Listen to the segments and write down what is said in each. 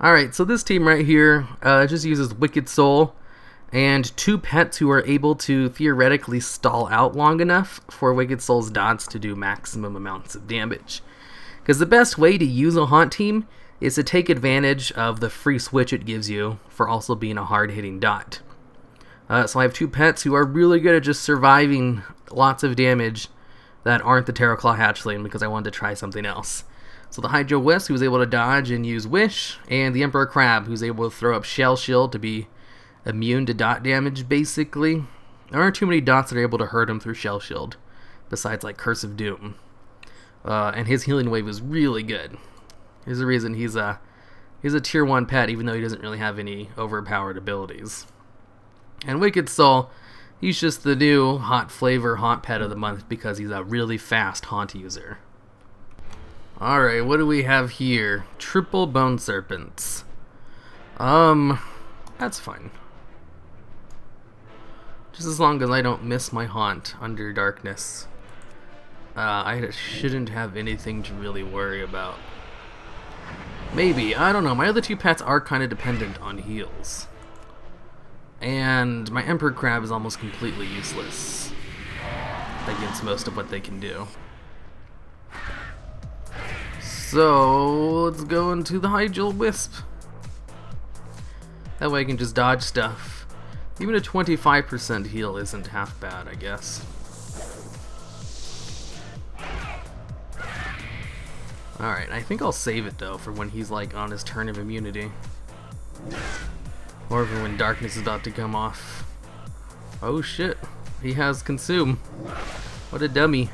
Alright, so this team right here just uses Wicked Soul and 2 pets who are able to theoretically stall out long enough for Wicked Soul's dots to do maximum amounts of damage. Because the best way to use a Haunt team is to take advantage of the free switch it gives you for also being a hard-hitting dot. So I have 2 pets who are really good at just surviving lots of damage that aren't the Terraclaw Hatchling because I wanted to try something else. So the Hydro Wisp, who's able to dodge and use Wish, and the Emperor Crab, who's able to throw up Shell Shield to be immune to dot damage, basically. There aren't too many dots that are able to hurt him through Shell Shield, besides like Curse of Doom. And his Healing Wave is really good. There's a reason he's a tier 1 pet, even though he doesn't really have any overpowered abilities. And Wicked Soul, he's just the new hot flavor haunt pet of the month because he's a really fast haunt user. Alright, what do we have here? Triple Bone Serpents. That's fine. Just as long as I don't miss my haunt under darkness. I shouldn't have anything to really worry about. Maybe, I don't know. My other 2 pets are kind of dependent on heals. And my Emperor Crab is almost completely useless against most of what they can do. So, let's go into the Hydro Wisp. That way I can just dodge stuff. Even a 25% heal isn't half bad, I guess. Alright, I think I'll save it though for when he's like on his turn of immunity. Or for when darkness is about to come off. Oh shit, he has Consume. What a dummy.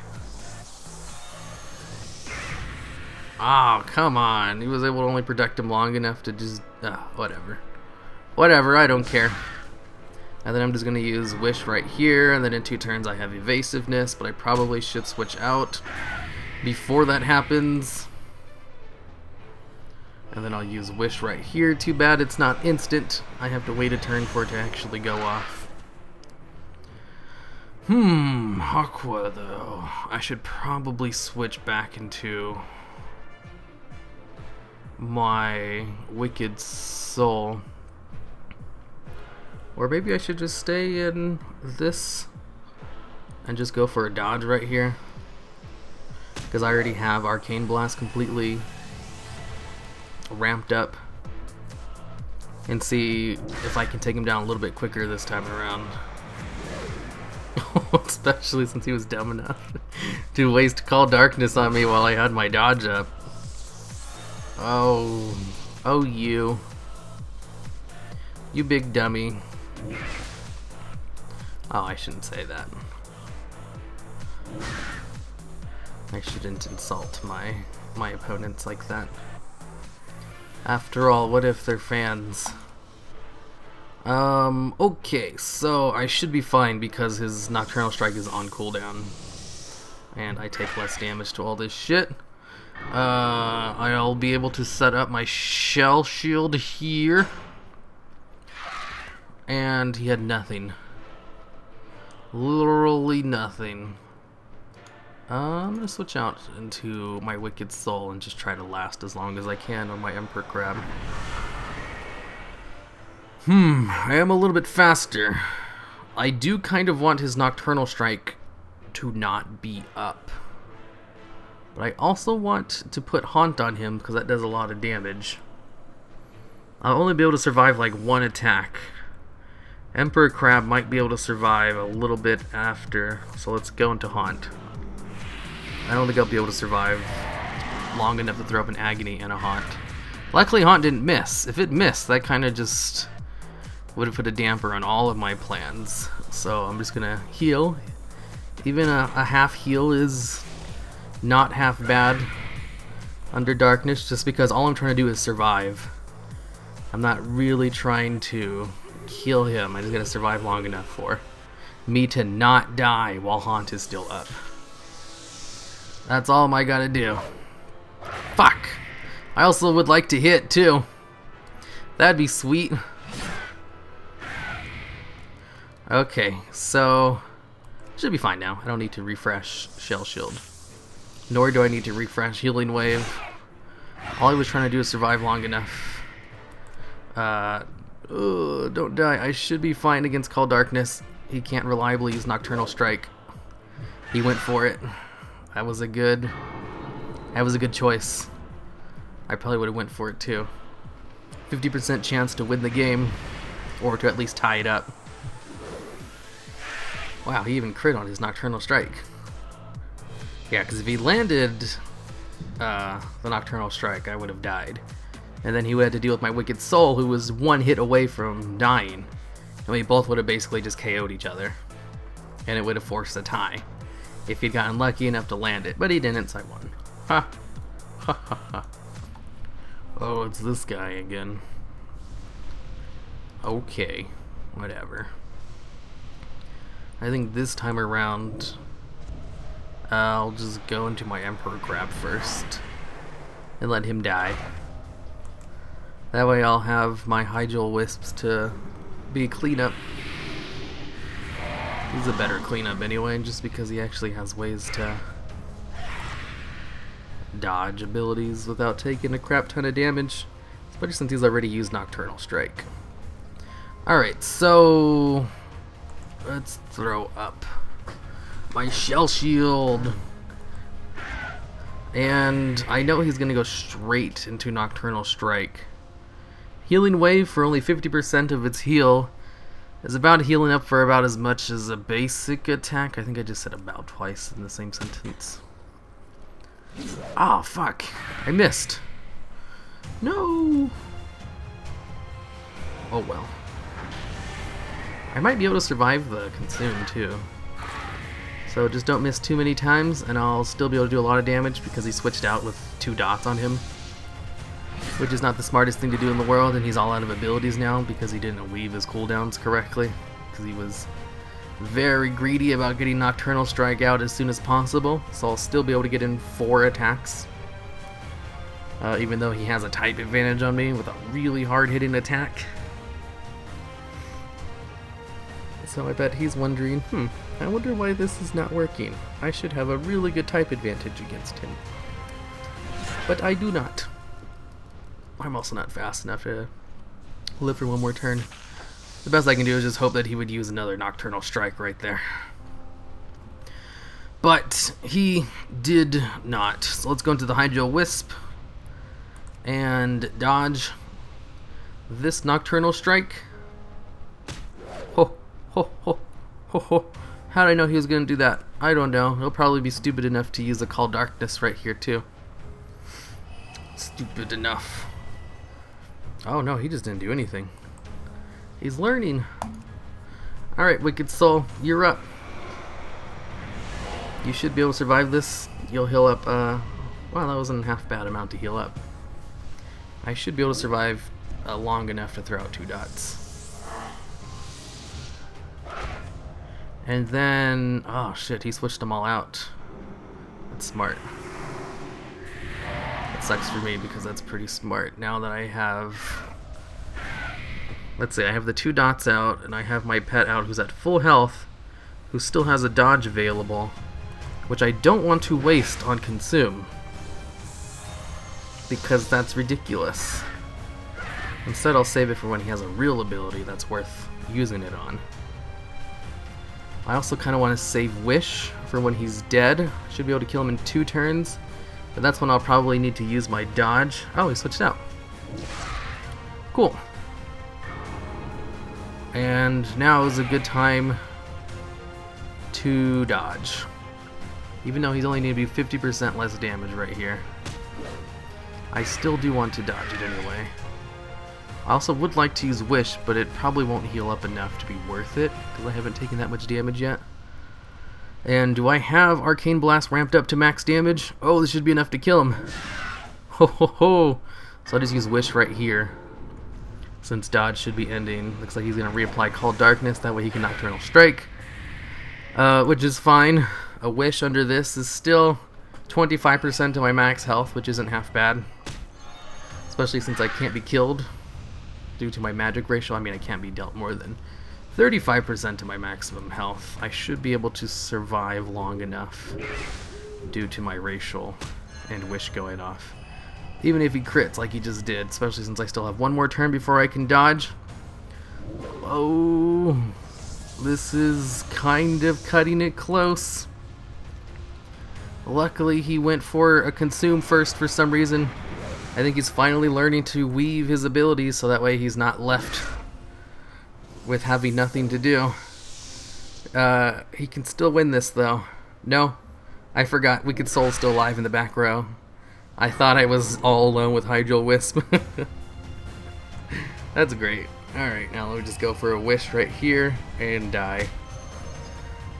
Oh, come on. He was able to only protect him long enough to just... whatever. Whatever, I don't care. And then I'm just going to use Wish right here, and then in 2 turns I have Evasiveness, but I probably should switch out before that happens. And then I'll use Wish right here. Too bad it's not instant. I have to wait a turn for it to actually go off. Aqua though. I should probably switch back into my Wicked Soul. Or maybe I should just stay in this and just go for a dodge right here. Because I already have Arcane Blast completely ramped up. And see if I can take him down a little bit quicker this time around. Especially since he was dumb enough to waste Call Darkness on me while I had my dodge up. Oh, you big dummy. Oh, I shouldn't say that. I shouldn't insult my opponents like that. After all, what if they're fans? Okay, so I should be fine because his Nocturnal Strike is on cooldown. And I take less damage to all this shit. I'll be able to set up my Shell Shield here. And he had nothing. Literally nothing. I'm gonna switch out into my Wicked Soul and just try to last as long as I can on my Emperor Crab. I am a little bit faster. I do kind of want his Nocturnal Strike to not be up. But I also want to put Haunt on him because that does a lot of damage. I'll only be able to survive like 1 attack. Emperor Crab might be able to survive a little bit after, so let's go into Haunt. I don't think I'll be able to survive long enough to throw up an Agony and a Haunt. Luckily Haunt didn't miss. If it missed, that kind of just would have put a damper on all of my plans. So I'm just gonna heal. Even a half heal is not half bad under darkness, just because all I'm trying to do is survive. I'm not really trying to kill him. I just gotta survive long enough for me to not die while Haunt is still up. That's all I gotta do. Fuck! I also would like to hit too. That'd be sweet. Okay, so should be fine now. I don't need to refresh Shell Shield. Nor do I need to refresh Healing Wave. All I was trying to do is survive long enough Don't die. I should be fine against Call Darkness. He can't reliably use Nocturnal Strike. He went for it. That was a good choice. I probably would have went for it too. 50% chance to win the game, or to at least tie it up. Wow, he even crit on his Nocturnal Strike. Yeah, because if he landed the Nocturnal Strike, I would have died. And then he would have to deal with my Wicked Soul, who was one hit away from dying. And we both would have basically just KO'd each other. And it would have forced a tie, if he'd gotten lucky enough to land it. But he didn't, so I won. Ha! Ha ha ha. Oh, it's this guy again. Okay, whatever. I think this time around, I'll just go into my Emperor Crab first and let him die. That way I'll have my Hyjal Wisps to be cleanup. He's a better cleanup anyway, just because he actually has ways to dodge abilities without taking a crap ton of damage, especially since he's already used Nocturnal Strike. Alright, so let's throw up my Shell Shield. And I know he's going to go straight into Nocturnal Strike. Healing Wave for only 50% of its heal is about healing up for about as much as a basic attack. I think I just said about twice in the same sentence. Oh, fuck. I missed. No. Oh, well. I might be able to survive the Consume, too. So just don't miss too many times, and I'll still be able to do a lot of damage because he switched out with 2 dots on him. Which is not the smartest thing to do in the world, and he's all out of abilities now because he didn't weave his cooldowns correctly. Because he was very greedy about getting Nocturnal Strike out as soon as possible, so I'll still be able to get in 4 attacks. Even though he has a type advantage on me with a really hard-hitting attack. So I bet he's wondering, I wonder why this is not working. I should have a really good type advantage against him. But I do not. I'm also not fast enough to live for one more turn. The best I can do is just hope that he would use another Nocturnal Strike right there. But he did not. So let's go into the Hyjal Wisp and dodge this Nocturnal Strike. Ho, ho, ho, ho, ho. How did I know he was going to do that? I don't know. He'll probably be stupid enough to use a Call Darkness right here too. Stupid enough. Oh no, he just didn't do anything. He's learning. Alright, Wicked Soul, you're up. You should be able to survive this. You'll heal up, well, that wasn't a half bad amount to heal up. I should be able to survive long enough to throw out 2 dots. And then, oh shit, he switched them all out. That's smart. It sucks for me because that's pretty smart. Now that I have, let's see, I have the 2 dots out and I have my pet out who's at full health, who still has a dodge available, which I don't want to waste on Consume because that's ridiculous. Instead I'll save it for when he has a real ability that's worth using it on. I also kind of want to save Wish for when he's dead. Should be able to kill him in 2 turns. But that's when I'll probably need to use my dodge. Oh, he switched out. Cool. And now is a good time to dodge. Even though he's only need to be 50% less damage right here. I still do want to dodge it anyway. I also would like to use Wish, but it probably won't heal up enough to be worth it, because I haven't taken that much damage yet. And do I have Arcane Blast ramped up to max damage? Oh, this should be enough to kill him. Ho ho ho! So I'll just use Wish right here, since dodge should be ending. Looks like he's going to reapply Call Darkness, that way he can Nocturnal Strike. Which is fine. A Wish under this is still 25% of my max health, which isn't half bad. Especially since I can't be killed due to my magic ratio. I mean, I can't be dealt more than 35% of my maximum health. I should be able to survive long enough due to my racial and Wish going off. Even if he crits like he just did, especially since I still have one more turn before I can dodge. Oh, this is kind of cutting it close. Luckily, he went for a consume first for some reason. I think he's finally learning to weave his abilities so that way he's not left with having nothing to do. He can still win this, though. No, I forgot. Wicked Soul's still alive in the back row. I thought I was all alone with Hydro Wisp. That's great. Alright, now let me just go for a wish right here and die.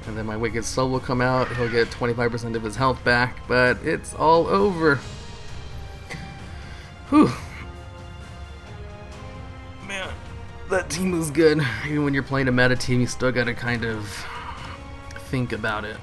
And then my Wicked Soul will come out. He'll get 25% of his health back, but it's all over. Whew. Man, that team was good. Even when you're playing a meta team, you still gotta kind of think about it.